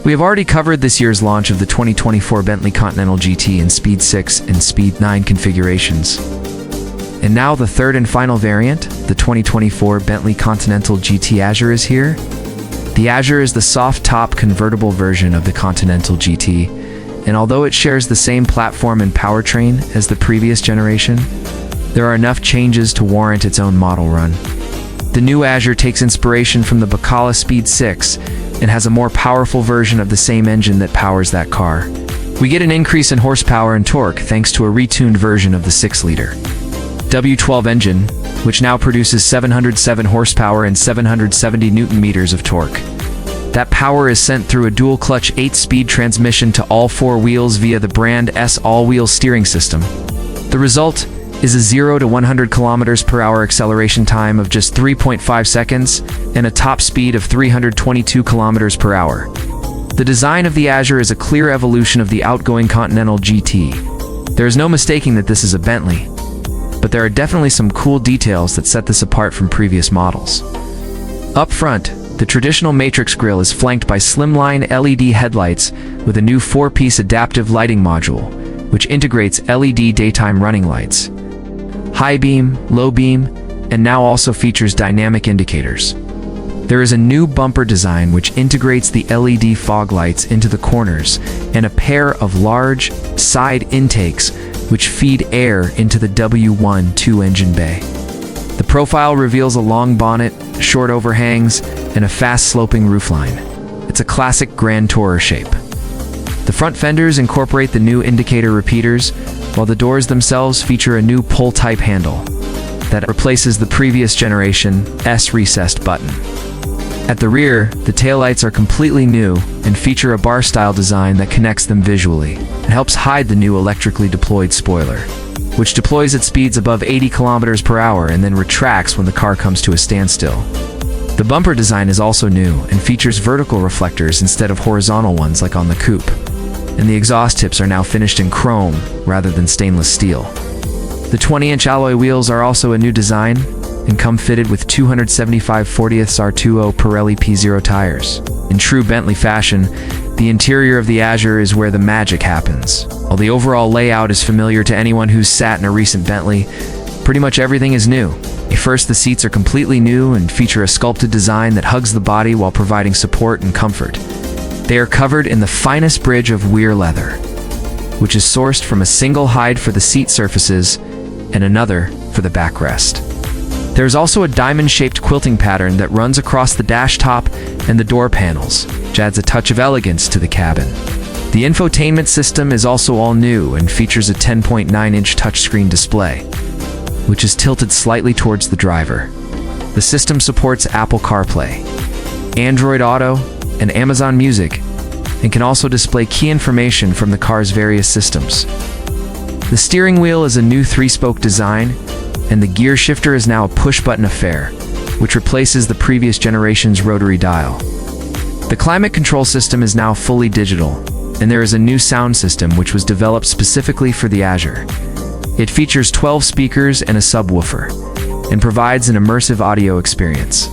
We have already covered this year's launch of the 2024 Bentley Continental GT in Speed 6 and Speed 9 configurations. And now the third and final variant, the 2024 Bentley Continental GT Azure is here. The Azure is the soft-top convertible version of the Continental GT, and although it shares the same platform and powertrain as the previous generation, there are enough changes to warrant its own model run. The new Azure takes inspiration from the Bacala Speed 6 and has a more powerful version of the same engine that powers that car. We get an increase in horsepower and torque thanks to a retuned version of the 6-liter W12 engine, which now produces 707 horsepower and 770 Nm of torque. That power is sent through a dual-clutch 8-speed transmission to all 4 wheels via the Brand S all-wheel steering system. The result is a 0 to 100 km/h acceleration time of just 3.5 seconds and a top speed of 322 km/h. The design of the Azure is a clear evolution of the outgoing Continental GT. There is no mistaking that this is a Bentley, but there are definitely some cool details that set this apart from previous models. Up front, the traditional matrix grille is flanked by slimline LED headlights with a new 4-piece adaptive lighting module, which integrates LED daytime running lights, high beam, low beam, and now also features dynamic indicators. There is a new bumper design which integrates the LED fog lights into the corners and a pair of large side intakes which feed air into the W12 engine bay. The profile reveals a long bonnet, short overhangs, and a fast-sloping roofline. It's a classic Grand Tourer shape. The front fenders incorporate the new indicator repeaters, while the doors themselves feature a new pull-type handle that replaces the previous generation S-recessed button. At the rear, the taillights are completely new and feature a bar-style design that connects them visually. It helps hide the new electrically deployed spoiler, which deploys at speeds above 80 km/h and then retracts when the car comes to a standstill. The bumper design is also new and features vertical reflectors instead of horizontal ones like on the coupe, and the exhaust tips are now finished in chrome rather than stainless steel. The 20-inch alloy wheels are also a new design and come fitted with 275/40ths R20 Pirelli P0 tires. In true Bentley fashion, the interior of the Azure is where the magic happens. While the overall layout is familiar to anyone who's sat in a recent Bentley, pretty much everything is new. First, the seats are completely new and feature a sculpted design that hugs the body while providing support and comfort. They are covered in the finest bridge of Weir leather, which is sourced from a single hide for the seat surfaces and another for the backrest. There's also a diamond-shaped quilting pattern that runs across the dash top and the door panels, which adds a touch of elegance to the cabin. The infotainment system is also all new and features a 10.9-inch touchscreen display, which is tilted slightly towards the driver. The system supports Apple CarPlay, Android Auto, and Amazon Music, and can also display key information from the car's various systems. The steering wheel is a new 3-spoke design, and the gear shifter is now a push-button affair, which replaces the previous generation's rotary dial. The climate control system is now fully digital, and there is a new sound system which was developed specifically for the Azure. It features 12 speakers and a subwoofer, and provides an immersive audio experience.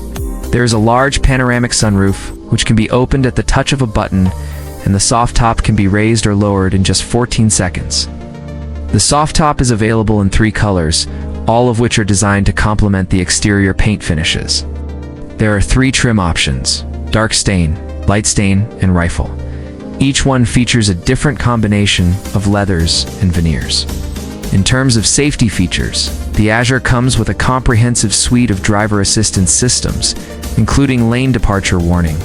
There is a large panoramic sunroof, which can be opened at the touch of a button, and the soft top can be raised or lowered in just 14 seconds. The soft top is available in 3 colors, all of which are designed to complement the exterior paint finishes. There are 3 trim options: dark stain, light stain, and rifle. Each one features a different combination of leathers and veneers. In terms of safety features, the Azure comes with a comprehensive suite of driver assistance systems, including lane departure warning,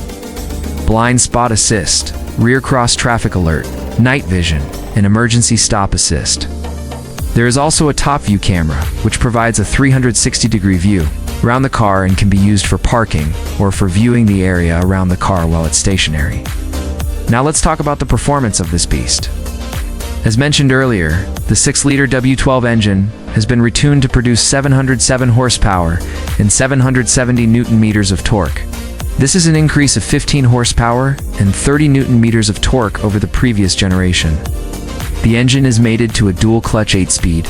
blind spot assist, rear cross traffic alert, night vision, and emergency stop assist. There is also a top view camera, which provides a 360-degree view around the car and can be used for parking or for viewing the area around the car while it's stationary. Now let's talk about the performance of this beast. As mentioned earlier, the 6-liter W12 engine has been retuned to produce 707 horsepower and 770 Nm of torque. This is an increase of 15 horsepower and 30 Nm of torque over the previous generation. The engine is mated to a dual-clutch 8-speed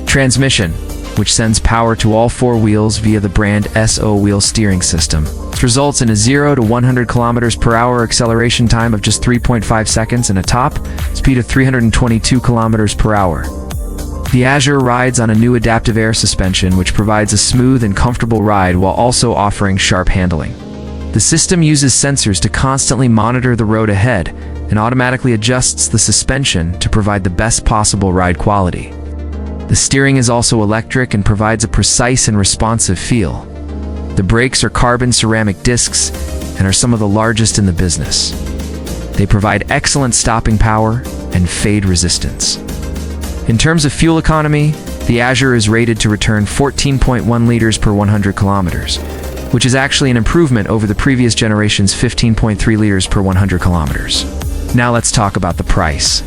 transmission, which sends power to all four wheels via the brand SO wheel steering system. This results in a 0 to 100 kilometers per hour acceleration time of just 3.5 seconds and a top speed of 322 kilometers per hour. The Azure rides on a new adaptive air suspension, which provides a smooth and comfortable ride while also offering sharp handling. The system uses sensors to constantly monitor the road ahead and automatically adjusts the suspension to provide the best possible ride quality. The steering is also electric and provides a precise and responsive feel. The brakes are carbon ceramic discs and are some of the largest in the business. They provide excellent stopping power and fade resistance. In terms of fuel economy, the Azure is rated to return 14.1 liters per 100 kilometers, which is actually an improvement over the previous generation's 15.3 liters per 100 kilometers. Now let's talk about the price.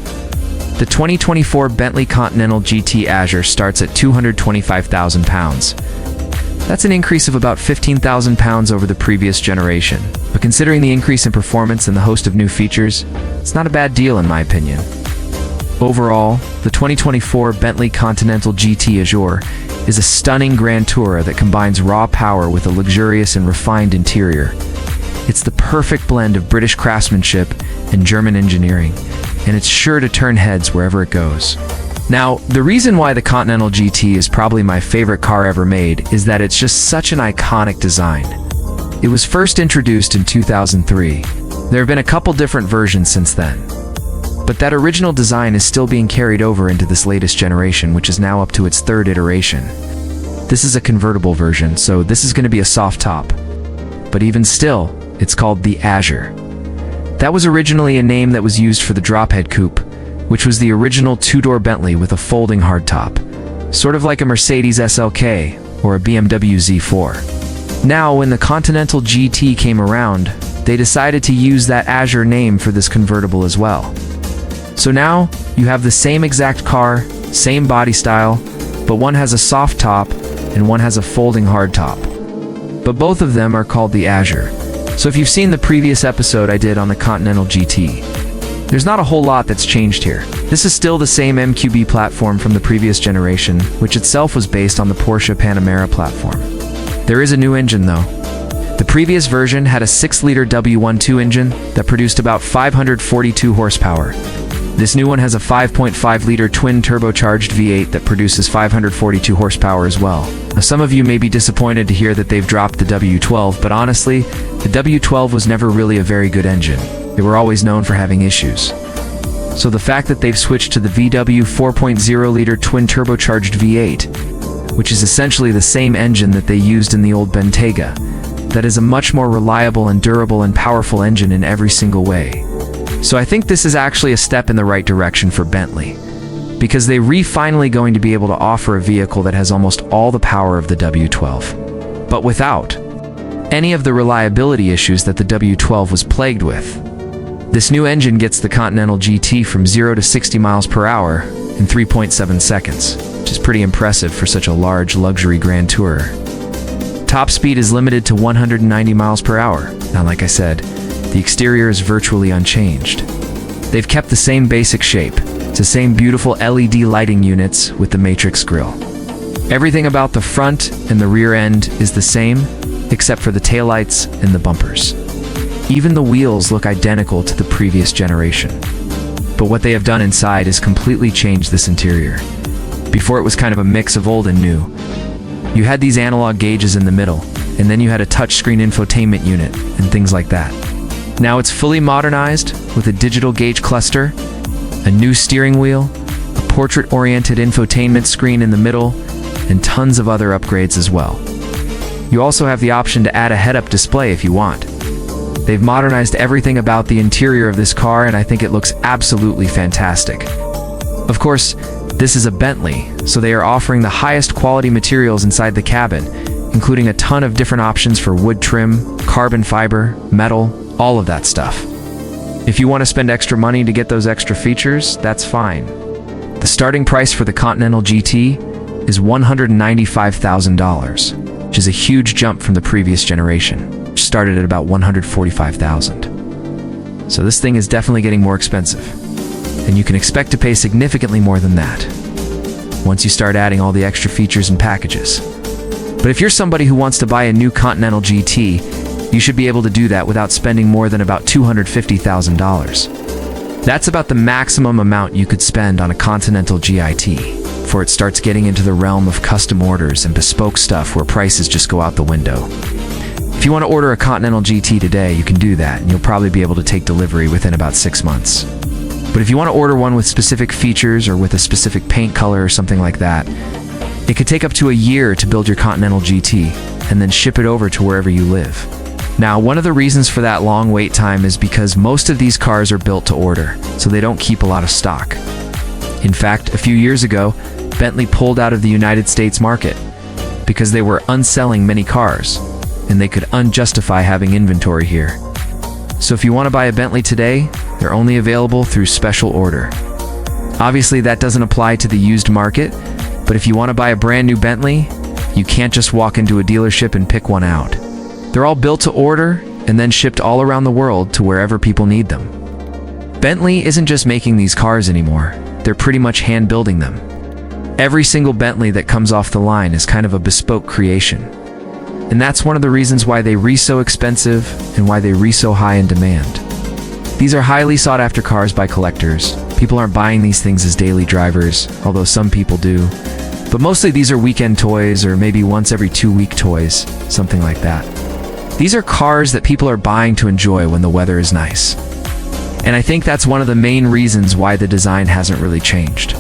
The 2024 Bentley Continental GT Azure starts at £225,000. That's an increase of about £15,000 over the previous generation. But considering the increase in performance and the host of new features, it's not a bad deal in my opinion. Overall, the 2024 Bentley Continental GT Azure is a stunning Grand Tourer that combines raw power with a luxurious and refined interior. It's the perfect blend of British craftsmanship and German engineering, and it's sure to turn heads wherever it goes. Now, the reason why the Continental GT is probably my favorite car ever made is that it's just such an iconic design. It was first introduced in 2003. There have been a couple different versions since then. But that original design is still being carried over into this latest generation, which is now up to its third iteration. This is a convertible version, so this is going to be a soft top. But even still, it's called the Azure. That was originally a name that was used for the drophead coupe, which was the original two-door Bentley with a folding hardtop, sort of like a Mercedes SLK or a BMW Z4. Now, when the Continental GT came around, they decided to use that Azure name for this convertible as well. So now, you have the same exact car, same body style, but one has a soft top and one has a folding hardtop. But both of them are called the Azure. So if you've seen the previous episode I did on the Continental GT, there's not a whole lot that's changed here. This is still the same MQB platform from the previous generation, which itself was based on the Porsche Panamera platform. There is a new engine though. The previous version had a 6-liter W12 engine that produced about 542 horsepower. This new one has a 5.5-liter twin-turbocharged V8 that produces 542 horsepower as well. Now, some of you may be disappointed to hear that they've dropped the W12, but honestly, the W12 was never really a very good engine. They were always known for having issues. So the fact that they've switched to the VW 4.0-liter twin-turbocharged V8, which is essentially the same engine that they used in the old Bentayga, that is a much more reliable and durable and powerful engine in every single way. So I think this is actually a step in the right direction for Bentley, because they're finally going to be able to offer a vehicle that has almost all the power of the W12, but without any of the reliability issues that the W12 was plagued with. This new engine gets the Continental GT from 0 to 60 miles per hour in 3.7 seconds, which is pretty impressive for such a large luxury Grand Tourer. Top speed is limited to 190 miles per hour. Now, like I said, the exterior is virtually unchanged. They've kept the same basic shape. It's the same beautiful LED lighting units with the matrix grille. Everything about the front and the rear end is the same, except for the taillights and the bumpers. Even the wheels look identical to the previous generation. But what they have done inside is completely changed this interior. Before, it was kind of a mix of old and new. You had these analog gauges in the middle, and then you had a touchscreen infotainment unit and things like that. Now it's fully modernized with a digital gauge cluster, a new steering wheel, a portrait-oriented infotainment screen in the middle, and tons of other upgrades as well. You also have the option to add a head-up display if you want. They've modernized everything about the interior of this car, and I think it looks absolutely fantastic. Of course, this is a Bentley, so they are offering the highest quality materials inside the cabin, including a ton of different options for wood trim, carbon fiber, metal, all of that stuff. If you want to spend extra money to get those extra features, that's fine. The starting price for the Continental GT is $195,000, which is a huge jump from the previous generation, which started at about $145,000. So this thing is definitely getting more expensive, and you can expect to pay significantly more than that. once you start adding all the extra features and packages. But if you're somebody who wants to buy a new Continental GT, you should be able to do that without spending more than about $250,000. That's about the maximum amount you could spend on a Continental GT, before it starts getting into the realm of custom orders and bespoke stuff where prices just go out the window. If you want to order a Continental GT today, you can do that, and you'll probably be able to take delivery within about 6 months. But if you want to order one with specific features or with a specific paint color or something like that, it could take up to a year to build your Continental GT and then ship it over to wherever you live. Now, one of the reasons for that long wait time is because most of these cars are built to order, so they don't keep a lot of stock. In fact, a few years ago, Bentley pulled out of the United States market because they were unselling many cars, and they could unjustify having inventory here. So if you want to buy a Bentley today, they're only available through special order. Obviously, that doesn't apply to the used market, but if you want to buy a brand new Bentley, you can't just walk into a dealership and pick one out. They're all built to order and then shipped all around the world to wherever people need them. Bentley isn't just making these cars anymore, they're pretty much hand building them. Every single Bentley that comes off the line is kind of a bespoke creation. And that's one of the reasons why they re so expensive and why they re so high in demand. These are highly sought after cars by collectors. People aren't buying these things as daily drivers, although some people do. But mostly these are weekend toys or maybe once every 2-week toys, something like that. These are cars that people are buying to enjoy when the weather is nice. And I think that's one of the main reasons why the design hasn't really changed.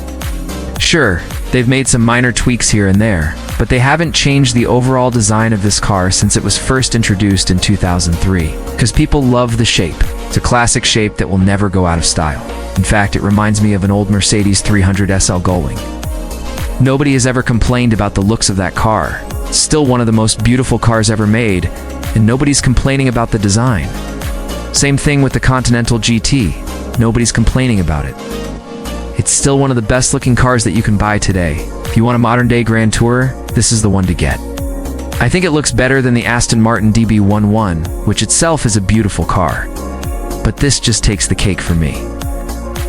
Sure, they've made some minor tweaks here and there, but they haven't changed the overall design of this car since it was first introduced in 2003, because people love the shape. It's a classic shape that will never go out of style. In fact, it reminds me of an old Mercedes 300 SL Gullwing. Nobody has ever complained about the looks of that car. It's still one of the most beautiful cars ever made, and nobody's complaining about the design. Same thing with the Continental GT. Nobody's complaining about it. It's still one of the best looking cars that you can buy today. If you want a modern day Grand Tourer, this is the one to get. I think it looks better than the Aston Martin DB11, which itself is a beautiful car. But this just takes the cake for me.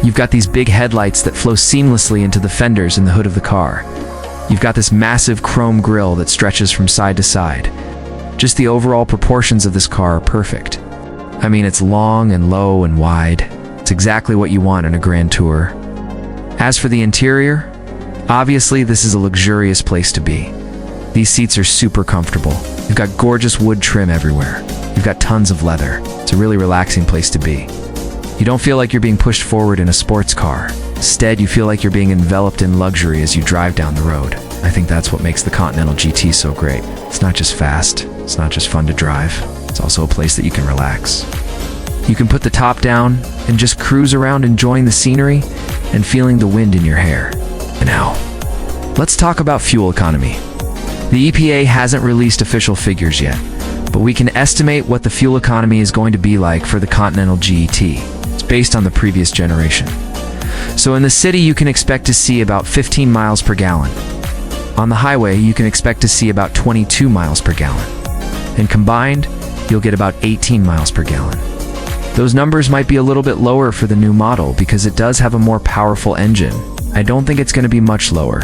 You've got these big headlights that flow seamlessly into the fenders and the hood of the car. You've got this massive chrome grille that stretches from side to side. Just the overall proportions of this car are perfect. I mean, it's long and low and wide. It's exactly what you want in a Grand Tourer. As for the interior, obviously this is a luxurious place to be. These seats are super comfortable. You've got gorgeous wood trim everywhere. You've got tons of leather. It's a really relaxing place to be. You don't feel like you're being pushed forward in a sports car. Instead, you feel like you're being enveloped in luxury as you drive down the road. I think that's what makes the Continental GT so great. It's not just fast, it's not just fun to drive, it's also a place that you can relax. You can put the top down and just cruise around enjoying the scenery and feeling the wind in your hair. And now, let's talk about fuel economy. The EPA hasn't released official figures yet, but we can estimate what the fuel economy is going to be like for the Continental GT. It's based on the previous generation. So in the city, you can expect to see about 15 miles per gallon. On the highway, you can expect to see about 22 miles per gallon. And combined, you'll get about 18 miles per gallon. Those numbers might be a little bit lower for the new model because it does have a more powerful engine. I don't think it's going to be much lower.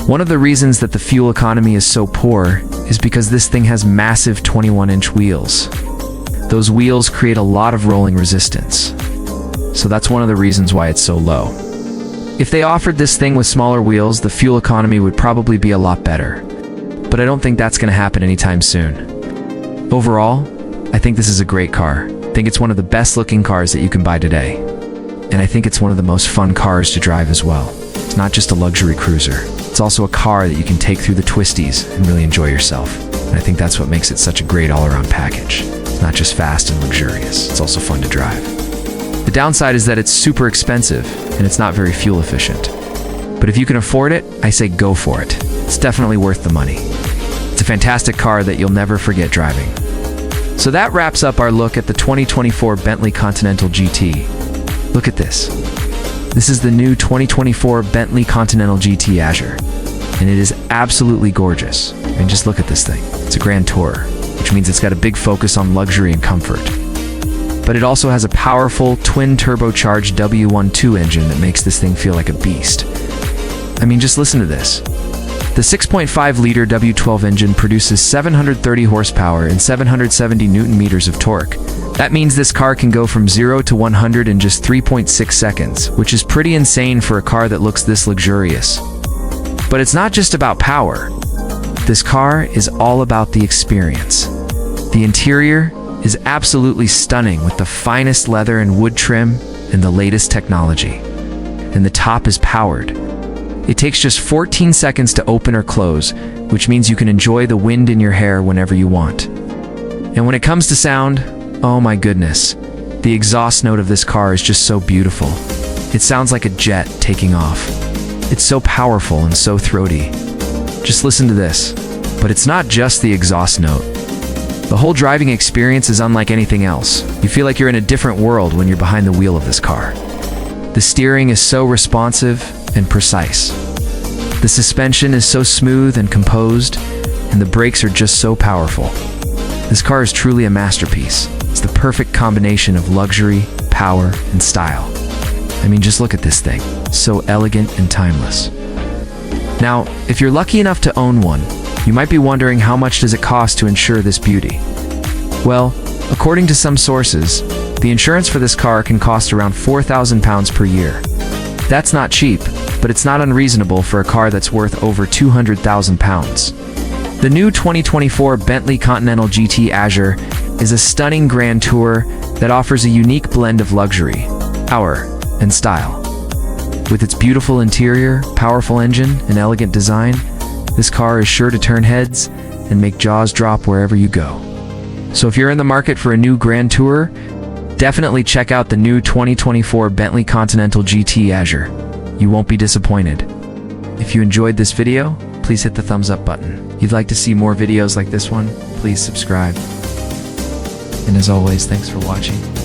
One of the reasons that the fuel economy is so poor is because this thing has massive 21-inch wheels. Those wheels create a lot of rolling resistance. So that's one of the reasons why it's so low. If they offered this thing with smaller wheels, the fuel economy would probably be a lot better. But I don't think that's going to happen anytime soon. Overall, I think this is a great car. I think it's one of the best looking cars that you can buy today. And I think it's one of the most fun cars to drive as well. It's not just a luxury cruiser. It's also a car that you can take through the twisties and really enjoy yourself. And I think that's what makes it such a great all-around package. It's not just fast and luxurious, it's also fun to drive. The downside is that it's super expensive and it's not very fuel efficient. But if you can afford it, I say go for it. It's definitely worth the money. It's a fantastic car that you'll never forget driving. So that wraps up our look at the 2024 Bentley Continental GT. Look at this. This is the new 2024 Bentley Continental GT Azure, and it is absolutely gorgeous. I mean, just look at this thing. It's a Grand Tourer, which means it's got a big focus on luxury and comfort. But it also has a powerful twin turbocharged W12 engine that makes this thing feel like a beast. I mean, just listen to this. The 6.5-liter W12 engine produces 730 horsepower and 770 newton-meters of torque. That means this car can go from 0 to 100 in just 3.6 seconds, which is pretty insane for a car that looks this luxurious. But it's not just about power. This car is all about the experience. The interior is absolutely stunning with the finest leather and wood trim and the latest technology. And the top is powered. It takes just 14 seconds to open or close, which means you can enjoy the wind in your hair whenever you want. And when it comes to sound, oh my goodness, the exhaust note of this car is just so beautiful. It sounds like a jet taking off. It's so powerful and so throaty. Just listen to this. But it's not just the exhaust note. The whole driving experience is unlike anything else. You feel like you're in a different world when you're behind the wheel of this car. The steering is so responsive and precise. The suspension is so smooth and composed, and the brakes are just so powerful. This car is truly a masterpiece. It's the perfect combination of luxury, power, and style. I mean, just look at this thing. So elegant and timeless. Now, if you're lucky enough to own one, you might be wondering how much does it cost to insure this beauty? Well, according to some sources, the insurance for this car can cost around £4,000 per year. That's not cheap, but it's not unreasonable for a car that's worth over £200,000. The new 2024 Bentley Continental GT Azure is a stunning grand tour that offers a unique blend of luxury, power, and style. With its beautiful interior, powerful engine, and elegant design, this car is sure to turn heads and make jaws drop wherever you go. So if you're in the market for a new grand tour, definitely check out the new 2024 Bentley Continental GT Azure. You won't be disappointed. If you enjoyed this video, please hit the thumbs up button. If you'd like to see more videos like this one, please subscribe. And as always, thanks for watching.